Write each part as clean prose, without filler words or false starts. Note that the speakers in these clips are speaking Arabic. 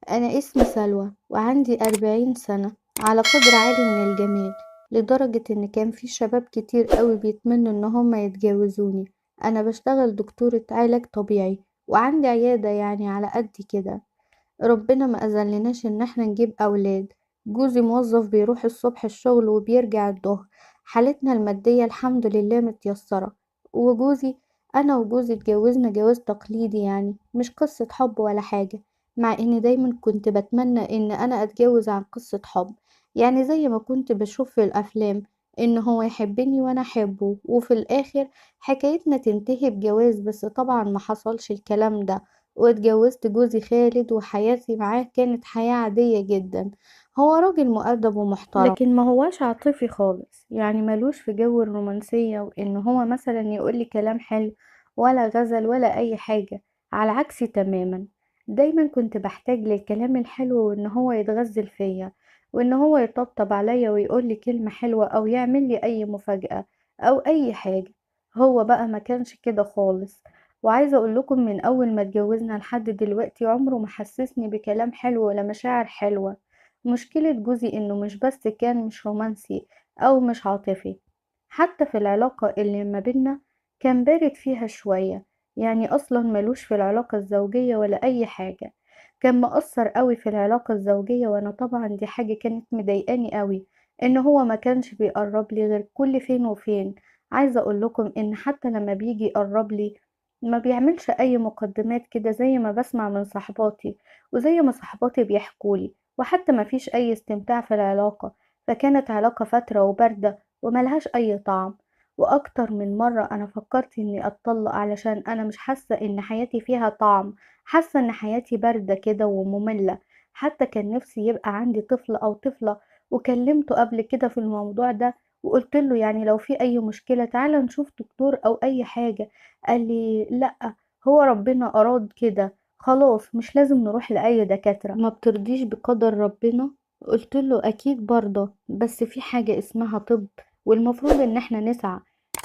أنا اسمي سلوى وعندي 40 سنة، على قدر عالي من الجمال، لدرجة إن كان في شباب كتير قوي بيتمنوا إن هما يتجوزوني. أنا بشتغل دكتورة علاج طبيعي وعندي عيادة يعني على قد كده. ربنا ما أذلناش إن احنا نجيب أولاد. جوزي موظف بيروح الصبح الشغل وبيرجع الظهر. حالتنا المادية الحمد لله متيسرة. وجوزي أنا وجوزي اتجوزنا جواز تقليدي، يعني مش قصة حب ولا حاجة. مع إني دايما كنت بتمنى إن أنا أتجوز عن قصة حب، يعني زي ما كنت بشوف في الأفلام إن هو يحبني وأنا أحبه وفي الآخر حكايتنا تنتهي بجواز. بس طبعا ما حصلش الكلام ده، واتجوزت جوزي خالد وحياتي معاه كانت حياة عادية جدا. هو راجل مؤدب ومحترم لكن ما هواش عاطفي خالص، يعني ملوش في جو الرومانسية وإن هو مثلا يقولي كلام حلو ولا غزل ولا أي حاجة. على عكسي تماما، دايما كنت بحتاج للكلام الحلو وإن هو يتغزل فيا وإن هو يطبطب عليا ويقولي كلمة حلوة أو يعمل لي أي مفاجأة أو أي حاجة. هو بقى ما كانش كده خالص. وعايزة اقول لكم من اول ما اتجوزنا لحد دلوقتي عمره ما حسسني بكلام حلو ولا مشاعر حلوة. مشكلة جوزي انه مش بس كان مش رومانسي او مش عاطفي، حتى في العلاقة اللي ما بينا كان بارد فيها شوية. يعني اصلا ملوش في العلاقة الزوجية ولا اي حاجة. كان مقصر قوي في العلاقة الزوجية، وانا طبعا دي حاجة كانت مضايقاني قوي، ان هو ما كانش بيقرب لي غير كل فين وفين. عايزة اقول لكم ان حتى لما بيجي يقرب لي ما بيعملش اي مقدمات كده زي ما بسمع من صحباتي وزي ما صحباتي بيحكولي، وحتى ما فيش اي استمتاع في العلاقة. فكانت علاقة فترة وباردة وملهاش اي طعم. واكتر من مرة انا فكرت اني اتطلق علشان انا مش حاسة ان حياتي فيها طعم، حاسة ان حياتي باردة كده ومملة. حتى كان نفسي يبقى عندي طفل او طفلة، وكلمته قبل كده في الموضوع ده وقلت له يعني لو في اي مشكلة تعالى نشوف دكتور او اي حاجة. قال لي لأ، هو ربنا أراد كده، خلاص مش لازم نروح لأي دكاترة. ما بترضيش بقدر ربنا؟ قلت له أكيد برضه، بس في حاجة اسمها طب والمفروض إن احنا نسعى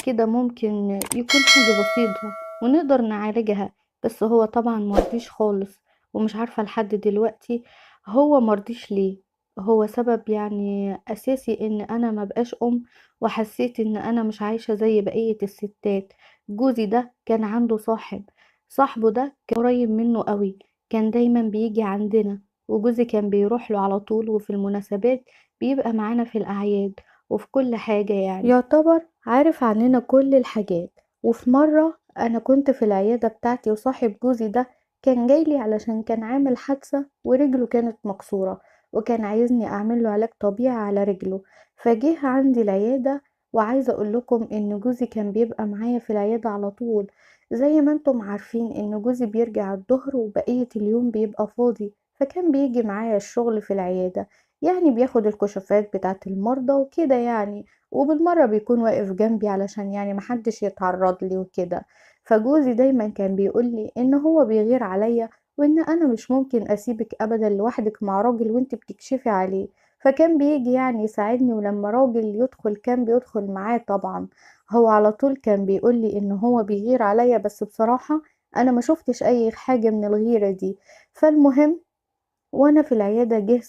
كده، ممكن يكون حاجة بسيطة ونقدر نعالجها. بس هو طبعا مرضيش خالص، ومش عارفة لحد دلوقتي هو مرضيش ليه. هو سبب يعني أساسي إن أنا مبقاش وحسيت إن أنا مش عايشة زي بقية الستات. جوزي ده كان عنده صاحبه ده كان قريب منه قوي، كان دايما بيجي عندنا، وجوزي كان بيروح له على طول، وفي المناسبات بيبقى معانا في الأعياد وفي كل حاجة، يعني يعتبر عارف عننا كل الحاجات. وفي مرة أنا كنت في العيادة بتاعتي وصاحب جوزي ده كان جايلي علشان كان عامل حادثة ورجله كانت مكسورة، وكان عايزني أعمل له علاج طبيعي على رجله. فجه عندي العيادة، وعايزة اقول لكم ان جوزي كان بيبقى معايا في العيادة على طول. زي ما انتم عارفين ان جوزي بيرجع الظهر وبقية اليوم بيبقى فاضي، فكان بيجي معايا الشغل في العيادة، يعني بياخد الكشوفات بتاعة المرضى وكده يعني، وبالمرة بيكون واقف جنبي علشان يعني محدش يتعرض لي وكده. فجوزي دايما كان بيقولي ان هو بيغير عليا، وان انا مش ممكن اسيبك ابدا لوحدك مع راجل وانت بتكشفي عليه. فكان بيجي يعني يساعدني، ولما راجل يدخل كان بيدخل معاه طبعا. هو على طول كان بيقولي ان هو بيغير عليا، بس بصراحة انا ما شفتش اي حاجة من الغيرة دي. فالمهم، وانا في العيادة جه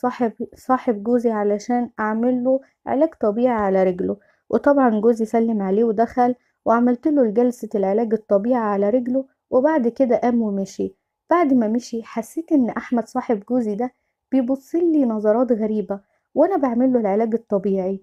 صاحب جوزي علشان اعمل له علاج طبيعي على رجله. وطبعا جوزي سلم عليه ودخل، وعملت له جلسة العلاج الطبيعي على رجله، وبعد كده قام ومشي. بعد ما مشي حسيت ان احمد صاحب جوزي ده بيبصلي نظرات غريبة وانا بعمل له العلاج الطبيعي.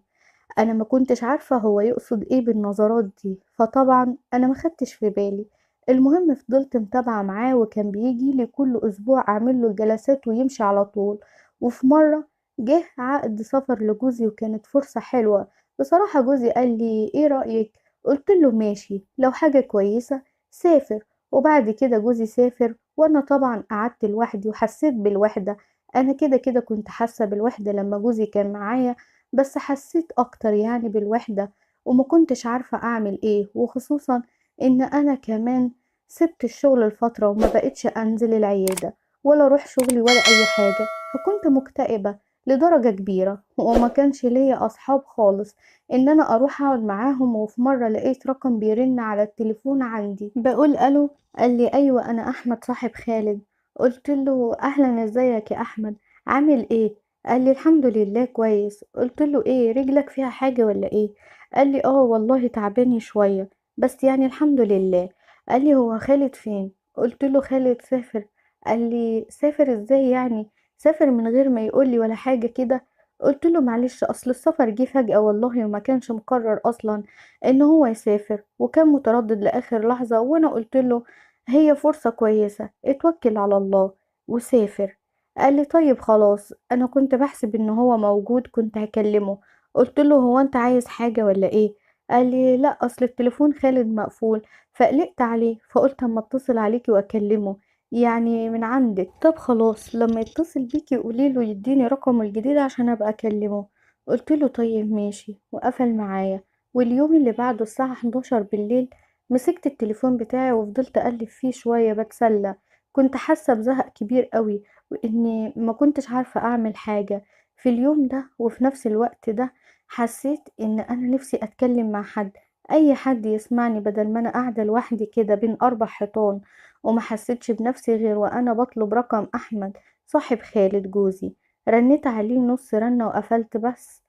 انا ما كنتش عارفة هو يقصد ايه بالنظرات دي، فطبعا انا ما خدتش في بالي. المهم فضلت متابعة معاه، وكان بيجي لي كل اسبوع اعمل له الجلسات ويمشي على طول. وفي مرة جه عقد سفر لجوزي وكانت فرصة حلوة. بصراحة جوزي قال لي ايه رأيك؟ قلت له ماشي، لو حاجة كويسة سافر. وبعد كده جوزي سافر، وانا طبعا قعدت لوحدي وحسيت بالوحدة. انا كده كده كنت حاسة بالوحدة لما جوزي كان معايا، بس حسيت اكتر يعني بالوحدة، وما كنتش عارفة اعمل ايه، وخصوصا ان انا كمان سبت الشغل الفترة وما بقتش انزل العيادة ولا اروح شغلي ولا اي حاجة. فكنت مكتئبة لدرجة كبيرة، وما كانش ليا اصحاب خالص ان انا اروح اقعد معاهم. وفي مرة لقيت رقم بيرن على التليفون عندي، بقول الو، قال لي ايوه انا احمد صاحب خالد. قلت له اهلا، ازيك يا احمد؟ عامل ايه؟ قال لي الحمد لله كويس. قلت له ايه، رجلك فيها حاجة ولا ايه؟ قال لي اه والله تعباني شوية، بس يعني الحمد لله. قال لي هو خالد فين؟ قلت له خالد سافر. قال لي سافر ازاي يعني؟ سافر من غير ما يقول لي ولا حاجة كده؟ قلت له معلش، اصل السفر جه فجأة والله، وما كانش مقرر اصلا ان هو يسافر، وكان متردد لاخر لحظة، وانا قلت له هي فرصة كويسة، اتوكل على الله وسافر. قال لي طيب خلاص، انا كنت بحسب ان هو موجود كنت هكلمه. قلت له هو انت عايز حاجة ولا ايه؟ قال لي لا، اصل التليفون خالد مقفول، فقلقت عليه فقلت اما اتصل عليكي واكلمه، يعني من عندك. طب خلاص، لما يتصل بيكي قوليله يديني رقمه الجديد عشان ابقى اكلمه. قلت له طيب ماشي، وقفل معايا. واليوم اللي بعده الساعة 11 بالليل مسكت التليفون بتاعي وفضلت أقلب فيه شوية بتسلى. كنت حاسة بزهق كبير قوي، وإني ما كنتش عارفة أعمل حاجة في اليوم ده. وفي نفس الوقت ده حسيت إن أنا نفسي أتكلم مع حد، أي حد يسمعني، بدل ما أنا قاعدة لوحدي كده بين أربع حيطان. وما حسيتش بنفسي غير وأنا بطلب رقم أحمد صاحب خالد جوزي. رنيت عليه نص رنة وقفلت بس.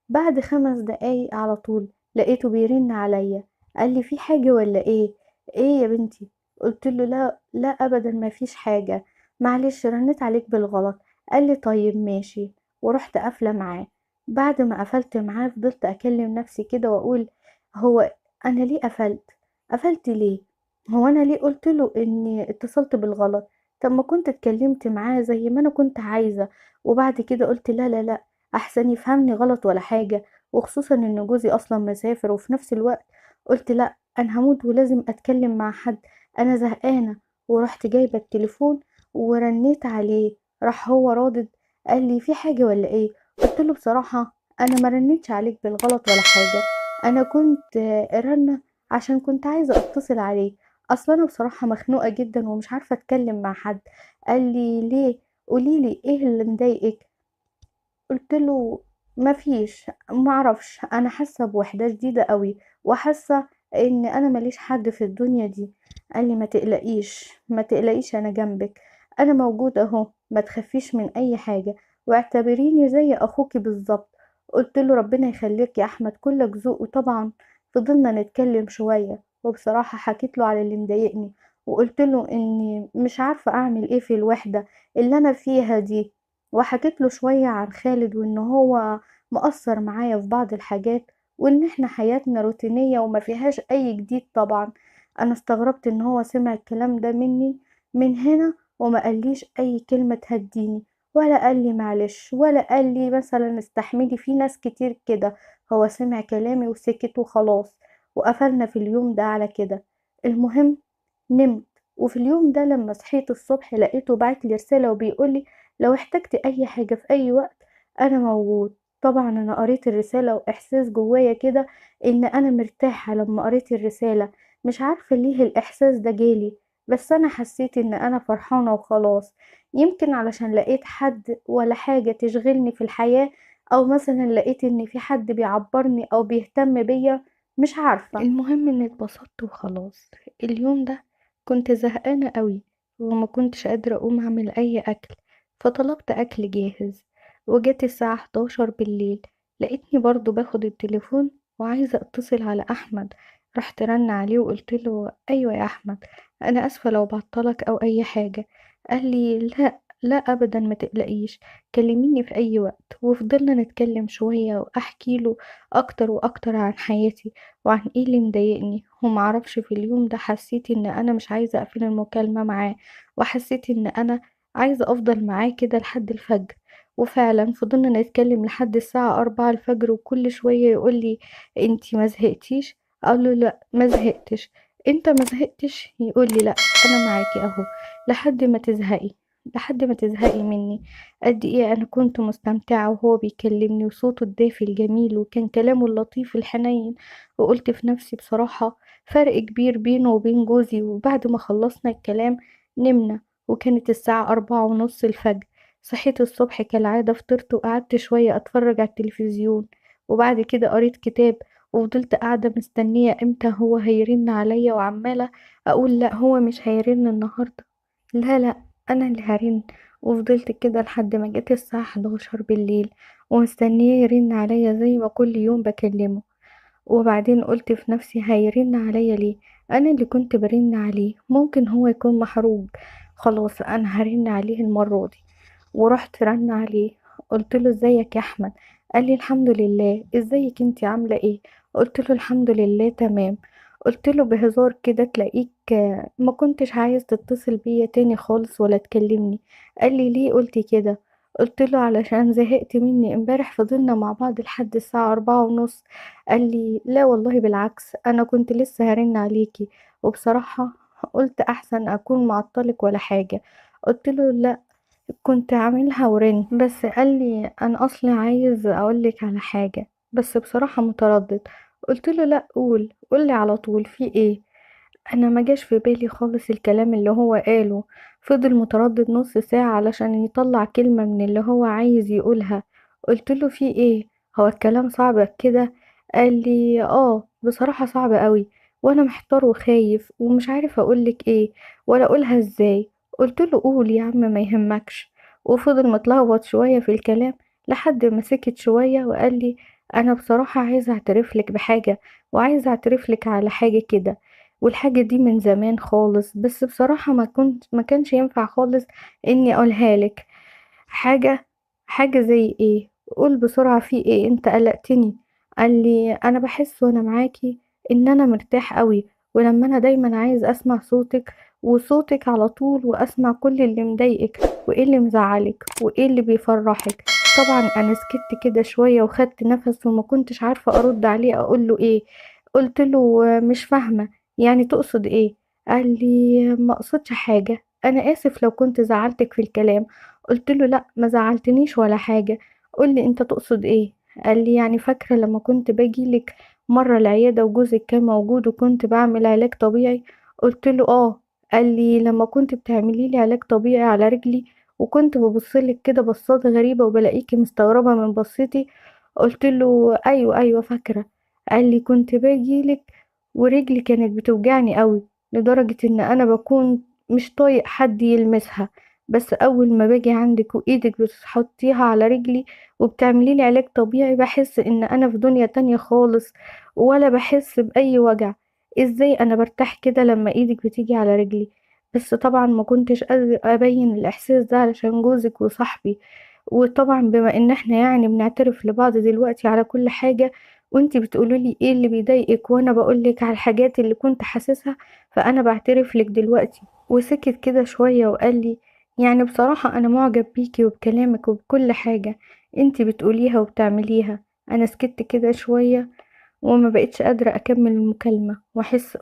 بعد 5 دقايق على طول لقيته بيرن عليا. قال لي في حاجة ولا ايه؟ ايه يا بنتي؟ قلت له لا لا ابدا ما فيش حاجة، معلش رنيت عليك بالغلط. قال لي طيب ماشي، ورحت قافلة معاه. بعد ما قفلت معاه فضلت اكلم نفسي كده واقول هو انا ليه قفلت؟ قفلت ليه؟ هو انا ليه قلت له اني اتصلت بالغلط؟ طب ما كنت اتكلمت معاه زي ما انا كنت عايزة. وبعد كده قلت لا لا لا، احسن يفهمني غلط ولا حاجة، وخصوصا ان جوزي اصلا مسافر. وفي نفس الوقت قلت لا، انا هموت ولازم اتكلم مع حد، انا زهقانة. ورحت جايبة التليفون ورنيت عليه، راح هو رادد. قال لي في حاجة ولا ايه؟ قلت له بصراحة انا ما رنيتش عليك بالغلط ولا حاجة، انا كنت رنة عشان كنت عايزة اتصل عليك. اصلا انا بصراحة مخنوقة جدا ومش عارفة اتكلم مع حد. قال لي ليه؟ قوليلي ايه اللي مضايقك؟ قلت له مفيش، معرفش، انا حاسه بوحده شديده قوي، وحاسه ان انا ماليش حد في الدنيا دي. قال لي ما تقلقيش ما تقلقيش، انا جنبك، انا موجود اهو، ما تخافيش من اي حاجه، واعتبريني زي اخوكي بالظبط. قلت له ربنا يخليك يا احمد، كلك ذوق. وطبعا فضلنا نتكلم شويه، وبصراحه حكيت له على اللي مضايقني، وقلت له اني مش عارفه اعمل ايه في الوحده اللي انا فيها دي. وحكيت له شوية عن خالد، وإن هو مقصر معايا في بعض الحاجات، وإن إحنا حياتنا روتينية وما فيهاش أي جديد. طبعا أنا استغربت إن هو سمع الكلام ده مني من هنا، وما قاليش أي كلمة تهديني، ولا قال لي معلش، ولا قال لي مثلا استحملي، في ناس كتير كده. هو سمع كلامي وسكت وخلاص، وقفلنا في اليوم ده على كده. المهم نمت. وفي اليوم ده لما صحيت الصبح لقيته بعت لي رسالة وبيقولي لو احتجت اي حاجة في اي وقت انا موجود. طبعا انا قريت الرسالة، واحساس جوايا كده ان انا مرتاحة لما قريت الرسالة. مش عارفة ليه الاحساس ده جالي، بس انا حسيت ان انا فرحانة وخلاص. يمكن علشان لقيت حد ولا حاجة تشغلني في الحياة، او مثلا لقيت ان في حد بيعبرني او بيهتم بيا، مش عارفة. المهم اني اتبسطت وخلاص. اليوم ده كنت زهقانة قوي، وما كنتش قادرة اقوم اعمل اي اكل، فطلبت اكل جاهز. وجت الساعة 11 بالليل لقيتني برضو باخد التليفون وعايزة اتصل على احمد. رحت رن عليه وقلت له ايوه يا احمد، انا اسفة لو بعطلك او اي حاجة. قال لي لا لا ابدا ما تقلقيش، كلميني في اي وقت. وفضلنا نتكلم شوية واحكي له اكتر واكتر عن حياتي وعن ايه اللي مضايقني. ومعرفش في اليوم ده حسيت ان انا مش عايزة اقفل المكالمة معاه، وحسيت ان انا عايزة افضل معاه كده لحد الفجر. وفعلا فضلنا نتكلم لحد الساعة 4 الفجر، وكل شوية يقولي انتي ما زهقتيش؟ اقول له لا ما زهقتش. انت ما زهقتش؟ يقولي لا، انا معاكي اهو لحد ما تزهقي، لحد ما تزهقي مني. قد ايه انا كنت مستمتعة وهو بيكلمني، وصوته الدافي الجميل، وكان كلامه اللطيف الحنين. وقلت في نفسي بصراحة فرق كبير بينه وبين جوزي. وبعد ما خلصنا الكلام نمنا، وكانت الساعة 4:30 الفجر. صحيت الصبح كالعادة، فطرت وقعدت شوية أتفرج على التلفزيون، وبعد كده قريت كتاب. وفضلت قاعدة مستنية امتى هو هيرن عليا، وعمالة أقول لا هو مش هيرن النهاردة، لا لا، انا اللي هرن. وفضلت كده لحد ما جت الساعة 11 بالليل ومستنياه يرن عليا زي ما كل يوم بكلمه. وبعدين قلت في نفسي هيرن عليا ليه؟ انا اللي كنت برن عليه، ممكن هو يكون محروق. خلاص انا هرن عليه المرة دي. ورحت رن عليه، قلت له ازيك يا احمد؟ قال لي الحمد لله، ازيك انتي عاملة ايه؟ قلت له الحمد لله تمام. قلت له بهزار كده تلاقيك ما كنتش عايز تتصل بيا تاني خالص ولا تكلمني. قال لي ليه قلتي كده؟ قلت له علشان زهقت مني، امبارح فضلنا مع بعض لحد الساعة 4:30. قال لي لا والله بالعكس، انا كنت لسه هرن عليكي، وبصراحة قلت احسن اكون معطلك ولا حاجة. قلت له لا، كنت عاملها ورن بس. قال لي انا اصلا عايز اقولك على حاجة، بس بصراحة متردد. قلت له لا، قولي على طول، في ايه؟ انا ما جاش في بالي خالص الكلام اللي هو قاله. فضل متردد نص ساعة علشان يطلع كلمة من اللي هو عايز يقولها. قلت له في ايه؟ هو الكلام صعب كده؟ قال لي اه بصراحة صعب قوي، وانا محتار وخايف ومش عارف اقولك ايه ولا اقولها ازاي. قلت له قول يا عم ما يهمكش. وفضل متلخبط شوية في الكلام لحد ما سكت شوية وقال لي انا بصراحة عايزة اعترفلك بحاجة، وعايزة اعترفلك على حاجة كده. والحاجة دي من زمان خالص، بس بصراحة ما كانش ينفع خالص اني اقولها لك. حاجة حاجة زي ايه؟ قول بسرعة، في ايه؟ انت قلقتني. قال لي انا بحس وانا معاكي ان انا مرتاح قوي، ولما انا دايما عايز اسمع صوتك وصوتك على طول، واسمع كل اللي مضايقك وايه اللي مزعلك وايه اللي بيفرحك. طبعا انا سكت كده شوية وخدت نفس وما كنتش عارفة ارد عليه اقول له ايه. قلت له مش فاهمة، يعني تقصد ايه؟ قال لي ما اقصدش حاجة، انا اسف لو كنت زعلتك في الكلام. قلت له لا ما زعلتنيش ولا حاجة، قولي انت تقصد ايه. قال لي يعني فاكرة لما كنت باجيلك مرة العيادة وجوزك كان موجود وكنت بعمل علاج طبيعي؟ قلت له اه. قال لي لما كنت بتعملي لي علاج طبيعي على رجلي وكنت ببصلك كده بصات غريبة وبلاقيكي مستغربة من بصتي؟ قلت له ايوه ايوه فاكرة. قال لي كنت باجيلك ورجلي كانت بتوجعني قوي لدرجة ان انا بكون مش طايق حد يلمسها، بس اول ما باجي عندك وايدك بتحطيها على رجلي وبتعملي لي علاج طبيعي بحس ان انا في دنيا تانية خالص، ولا بحس باي وجع. ازاي انا برتاح كده لما ايدك بتيجي على رجلي؟ بس طبعا ما كنتش قادرة ابين الاحساس ده علشان جوزك وصاحبي. وطبعا بما ان احنا يعني بنعترف لبعض دلوقتي على كل حاجة، وانتي بتقولولي ايه اللي بيضايقك وانا بقولك على الحاجات اللي كنت حاسسها، فانا بعترف لك دلوقتي. وسكت كده شوية وقال لي يعني بصراحة أنا معجب بيكي وبكلامك وبكل حاجة انتي بتقوليها وبتعمليها. أنا سكت كده شوية وما بقتش قادرة أكمل المكالمة،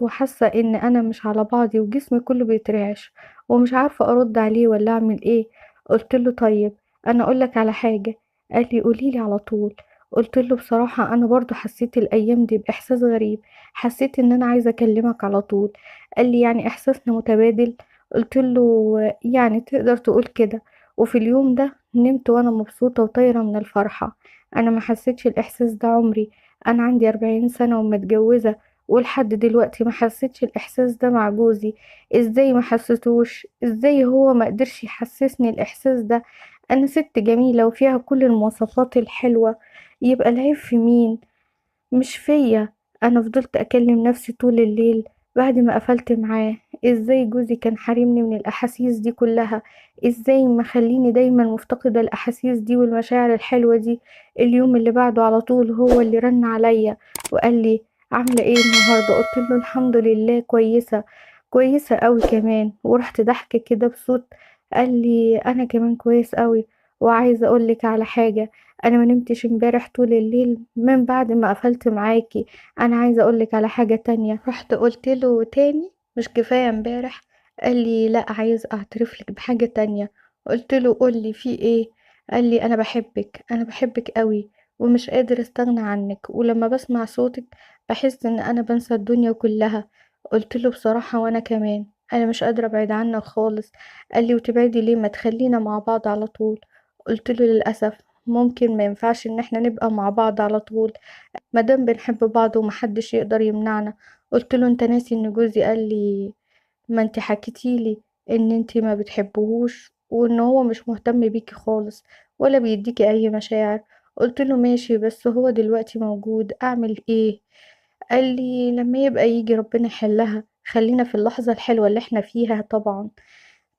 وحاسة إن أنا مش على بعضي وجسمي كله بيترعش ومش عارفة أرد عليه ولا أعمل إيه. قلت له طيب أنا أقولك على حاجة. قال لي قوليلي على طول. قلت له بصراحة أنا برضو حسيت الأيام دي بإحساس غريب، حسيت إن أنا عايزة أكلمك على طول. قال لي يعني إحساسنا متبادل؟ قلت له يعني تقدر تقول كده. وفي اليوم ده نمت وأنا مبسوطة وطايرة من الفرحة. أنا ما حسيتش الإحساس ده عمري، أنا عندي 40 سنة ومتجوزة، ولحد دلوقتي ما حسيتش الإحساس ده مع جوزي. إزاي ما حسيتوش؟ إزاي هو ما قدرش يحسسني الإحساس ده؟ أنا ست جميلة وفيها كل المواصفات الحلوة، يبقى العيب في مين؟ مش فيا. انا فضلت اكلم نفسي طول الليل بعد ما قفلت معاه، ازاي جوزي كان حارمني من الاحاسيس دي كلها؟ ازاي مخليني دايما مفتقدة الاحاسيس دي والمشاعر الحلوة دي؟ اليوم اللي بعده على طول هو اللي رن عليا وقال لي عاملة ايه النهاردة؟ قلت له الحمد لله كويسة، كويسة قوي كمان. ورحت ضحكة كده بصوت. قال لي انا كمان كويس قوي، وعايزة اقولك على حاجة، انا ما نمتش امبارح طول الليل من بعد ما قفلت معاكي. انا عايزه اقولك على حاجه تانية. رحت قلت له تاني مش كفايه امبارح؟ قال لي لا عايز اعترف لك بحاجه تانية. قلت له قولي في ايه؟ قال لي انا بحبك، انا بحبك قوي ومش قادر استغنى عنك، ولما بسمع صوتك بحس ان انا بنسى الدنيا كلها. قلت له بصراحه وانا كمان انا مش قادره ابعد عنك خالص. قال لي وتبعدي ليه؟ ما تخلينا مع بعض على طول. قلت له للاسف ممكن ما ينفعش ان احنا نبقى مع بعض على طول مادام بنحب بعض ومحدش يقدر يمنعنا. قلت له انت ناسي ان جوزي قال لي، ما انت حكيتيلي ان انتي ما بتحبهوش وان هو مش مهتم بيكي خالص ولا بيديكي اي مشاعر. قلت له ماشي، بس هو دلوقتي موجود، اعمل ايه؟ قال لي لما يبقى يجي ربنا يحلها، خلينا في اللحظة الحلوة اللي احنا فيها.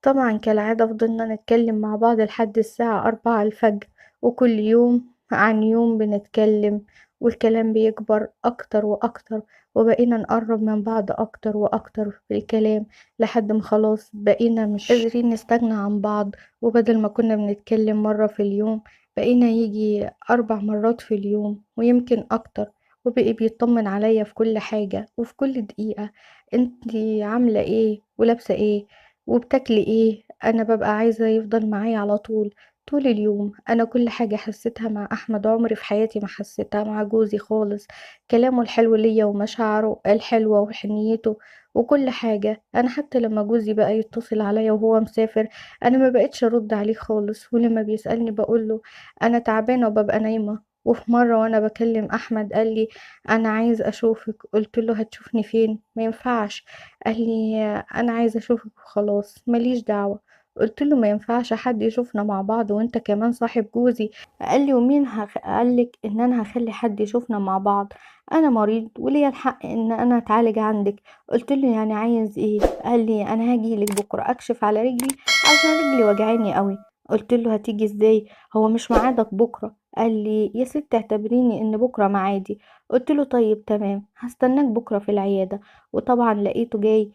طبعا كالعادة فضلنا نتكلم مع بعض لحد الساعة 4 الفجر، وكل يوم عن يوم بنتكلم، والكلام بيكبر أكتر وأكتر، وبقينا نقرب من بعض أكتر وأكتر في الكلام، لحد ما خلاص بقينا مش قادرين نستغنى عن بعض. وبدل ما كنا بنتكلم مرة في اليوم، بقينا يجي 4 مرات في اليوم ويمكن أكتر. وبقي بيطمن عليا في كل حاجة وفي كل دقيقة: انتي عاملة ايه ولابسة ايه وبتاكلي ايه؟ انا ببقى عايزة يفضل معايا على طول، طول اليوم. انا كل حاجة حسيتها مع احمد عمري في حياتي ما حسيتها مع جوزي خالص. كلامه الحلو ليا ومشاعره الحلوة وحنيته وكل حاجة. انا حتى لما جوزي بقى يتصل عليا وهو مسافر، انا ما بقتش ارد عليه خالص، ولما بيسألني بقوله انا تعبانة وببقى نايمة. وفي مرة وانا بكلم احمد قال لي انا عايز اشوفك. قلت له هتشوفني فين؟ ما ينفعش. قال لي انا عايزه اشوفك وخلاص، ماليش دعوه. قلت له ما ينفعش حد يشوفنا مع بعض وانت كمان صاحب جوزي. قال لي ومين قالك ان انا هخلي حد يشوفنا مع بعض؟ انا مريض وليا الحق ان انا اتعالج عندك. قلت له يعني عايز ايه؟ قال لي انا هاجيلك بكره اكشف على رجلي عشان رجلي وجعاني قوي. قلت له هتيجي ازاي؟ هو مش ميعادك بكره؟ قال لي يا ست اعتبريني ان بكره ميعادي. قلت له طيب تمام، هستناك بكره في العياده. وطبعا لقيته جاي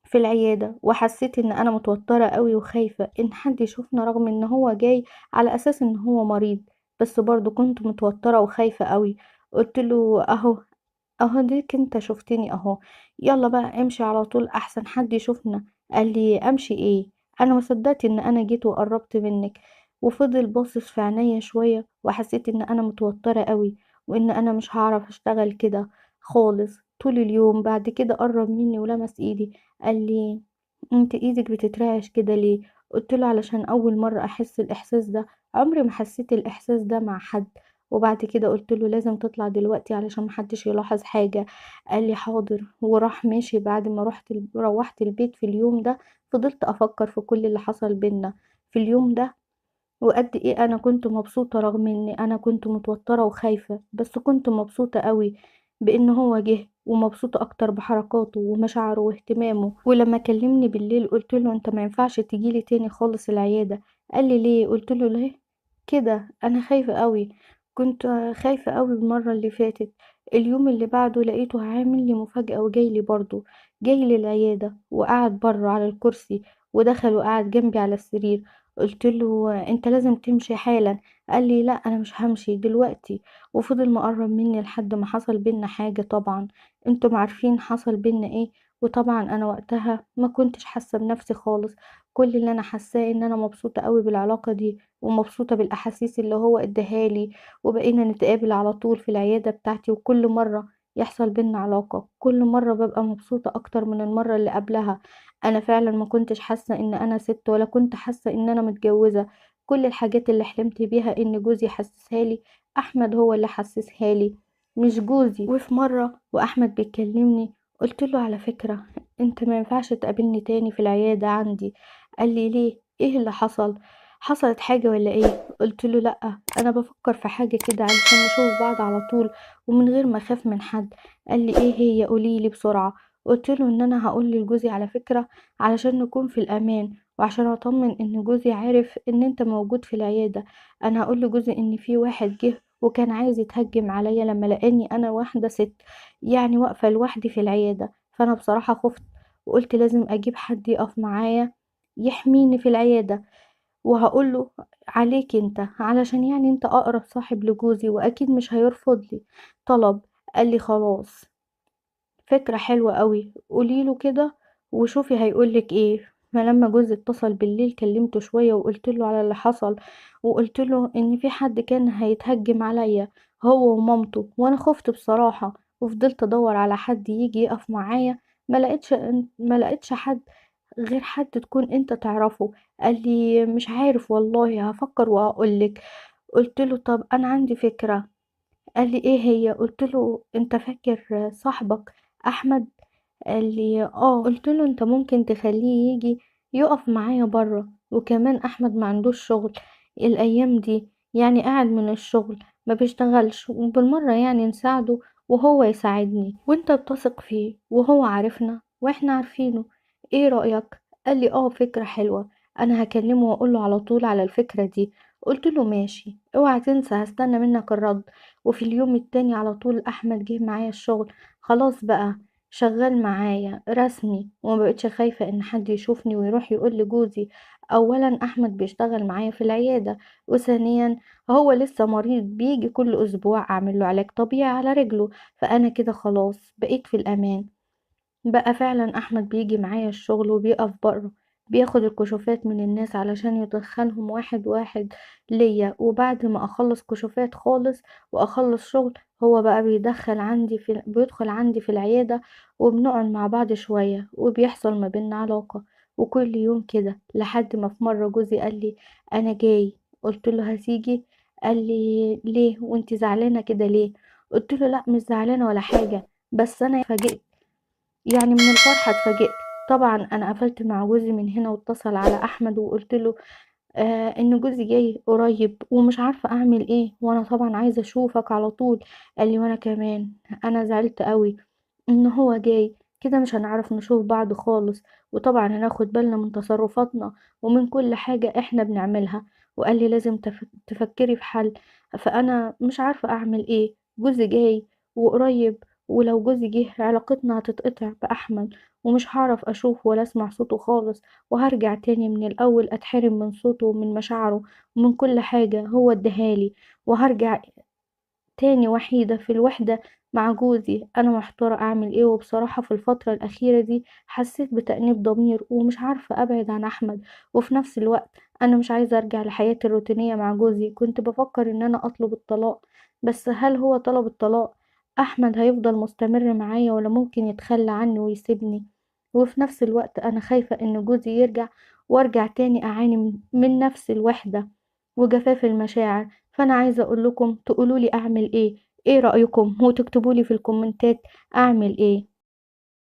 في العيادة، وحسيت ان انا متوترة قوي وخايفة ان حد يشوفنا، رغم ان هو جاي على اساس ان هو مريض. بس برضو كنت متوترة وخايفة قوي. قلت له اهو ديك انت شفتني اهو، يلا بقى امشي على طول احسن حد يشوفنا. قال لي امشي ايه؟ انا ما صدقت ان انا جيت وقربت منك. وفضل باصص في عينيا شوية، وحسيت ان انا متوترة قوي، وان انا مش هعرف اشتغل كده خالص طول اليوم. بعد كده قرب مني ولمس ايدي، قال لي انت ايدك بتترعش كده ليه؟ قلت له علشان اول مرة احس الاحساس ده، عمري ما حسيت الاحساس ده مع حد. وبعد كده قلت له لازم تطلع دلوقتي علشان محدش يلاحظ حاجة. قال لي حاضر، وراح ماشي. بعد ما روحت البيت في اليوم ده، فضلت افكر في كل اللي حصل بينا في اليوم ده، وقد ايه انا كنت مبسوطة رغم اني انا كنت متوترة وخايفة. بس كنت مبسوطة قوي بان هو جه، ومبسوطة اكتر بحركاته ومشاعره واهتمامه. ولما كلمني بالليل قلت له انت ما ينفعش تجيلي تاني خالص العيادة. قال لي ليه؟ قلت له ليه كده؟ انا خايفة قوي. كنت خايفة قوي المرة اللي فاتت. اليوم اللي بعده لقيته عامل لي مفاجأة وجاي لي برضه، جاي لي العيادة وقعد بره على الكرسي، ودخل وقعد جنبي على السرير. قلت له انت لازم تمشي حالا. قال لي لا انا مش همشي دلوقتي. وفضل مقرب مني لحد ما حصل بينا حاجة. طبعا انتم عارفين حصل بينا ايه. وطبعا انا وقتها ما كنتش حاسة بنفسي خالص. كل اللي انا حاساه ان انا مبسوطة قوي بالعلاقة دي، ومبسوطة بالاحاسيس اللي هو اداهالي. وبقينا نتقابل على طول في العيادة بتاعتي، وكل مرة يحصل بينا علاقة كل مرة ببقى مبسوطة اكتر من المرة اللي قبلها. انا فعلا ما كنتش حاسة ان انا ست، ولا كنت حاسة ان انا متجوزة. كل الحاجات اللي حلمت بيها ان جوزي يحسسها لي، احمد هو اللي حسسها لي مش جوزي. وفي مرة واحمد بيكلمني قلت له على فكرة انت ما ينفعش تقابلني تاني في العيادة عندي. قال لي ليه؟ ايه اللي حصل؟ حصلت حاجة ولا ايه؟ قلت له لا، انا بفكر في حاجة كده علشان نشوف بعض على طول ومن غير ما اخاف من حد. قال لي ايه هي؟ قوليلي بسرعة. قلت له ان انا هقول لجوزي على فكرة علشان نكون في الامان، وعشان اطمن ان جوزي عارف ان انت موجود في العيادة. انا هقول لجوزي ان في واحد جه وكان عايز يتهجم عليا لما لقاني انا واحدة ست، يعني واقفة لوحدي في العيادة. فانا بصراحة خفت، وقلت لازم اجيب حد يقف معايا يحميني في العيادة. وهقوله عليك انت علشان يعني انت اقرب صاحب لجوزي، واكيد مش هيرفض لي طلب. قال لي خلاص، فكرة حلوة قوي، قوليله كده وشوفي هيقولك ايه. فلما جوزي اتصل بالليل كلمته شوية وقلت له على اللي حصل، وقلت له ان في حد كان هيتهجم عليا هو ومامته، وانا خفت بصراحة. وفضلت ادور على حد يجي يقف معايا، ما لقيتش حد غير حد تكون انت تعرفه. قال لي مش عارف والله، هفكر واقولك. قلت له طب انا عندي فكرة. قال لي ايه هي؟ قلت له انت فاكر صاحبك احمد؟ قال لي اه. قلت له انت ممكن تخليه يجي يقف معايا برا. وكمان أحمد ما عندوش شغل الأيام دي، يعني قاعد من الشغل ما بيشتغلش، وبالمرة يعني نساعده وهو يساعدني، وانت بتثق فيه وهو عارفنا واحنا عارفينه. ايه رأيك؟ قال لي اه فكرة حلوة، انا هكلمه واقوله على طول على الفكرة دي. قلت له ماشي، اوعى تنسى هستنى منك الرد. وفي اليوم التاني على طول احمد جه معايا الشغل، خلاص بقى شغال معايا رسمي، ومبقتش خايفة ان حد يشوفني ويروح يقول لجوزي. اولا احمد بيشتغل معايا في العيادة، وثانيا هو لسه مريض بيجي كل اسبوع اعمل له علاج طبيعي على رجله، فانا كده خلاص بقيت في الامان. بقى فعلا احمد بيجي معايا الشغل وبيقف بره، بياخد الكشوفات من الناس علشان يدخلهم واحد واحد ليا، وبعد ما اخلص كشوفات خالص واخلص شغل هو بقى بيدخل عندي في العيادة، وبنقعد مع بعض شوية وبيحصل ما بيننا علاقة. وكل يوم كده لحد ما في مرة جوزي قال لي انا جاي. قلت له هتيجي؟ قال لي ليه وانتي زعلانة كده ليه؟ قلت له لا مش زعلانة ولا حاجة، بس انا فاجئت، يعني من الفرحة اتفاجئت. طبعا انا قفلت مع جوزي من هنا واتصل على احمد وقلت له ان جوزي جاي قريب ومش عارفة اعمل ايه، وانا طبعا عايزة اشوفك على طول. قال لي وانا كمان، انا زعلت قوي ان هو جاي، كده مش هنعرف نشوف بعض خالص، وطبعا هناخد بالنا من تصرفاتنا ومن كل حاجة احنا بنعملها. وقال لي لازم تفكري في حل. فانا مش عارفة اعمل ايه، جوزي جاي وقريب، ولو جوزي جه علاقتنا هتتقطع بأحمد، ومش هعرف أشوف ولا أسمع صوته خالص، وهرجع تاني من الأول أتحرم من صوته ومن مشاعره ومن كل حاجة هو اداهالي، وهرجع تاني وحيدة في الوحدة مع جوزي. أنا محتارة أعمل إيه، وبصراحة في الفترة الأخيرة دي حسيت بتأنيب ضمير ومش عارفة أبعد عن أحمد، وفي نفس الوقت أنا مش عايزة أرجع لحياتي الروتينية مع جوزي. كنت بفكر إن أنا أطلب الطلاق، بس هل هو طلب الطلاق أحمد هيفضل مستمر معايا ولا ممكن يتخلى عني ويسيبني؟ وفي نفس الوقت أنا خايفة إن جوزي يرجع وأرجع تاني أعاني من نفس الوحدة وجفاف المشاعر. فانا عايزه اقول لكم تقولوا لي اعمل ايه، ايه رايكم؟ وتكتبوا لي في الكومنتات اعمل ايه.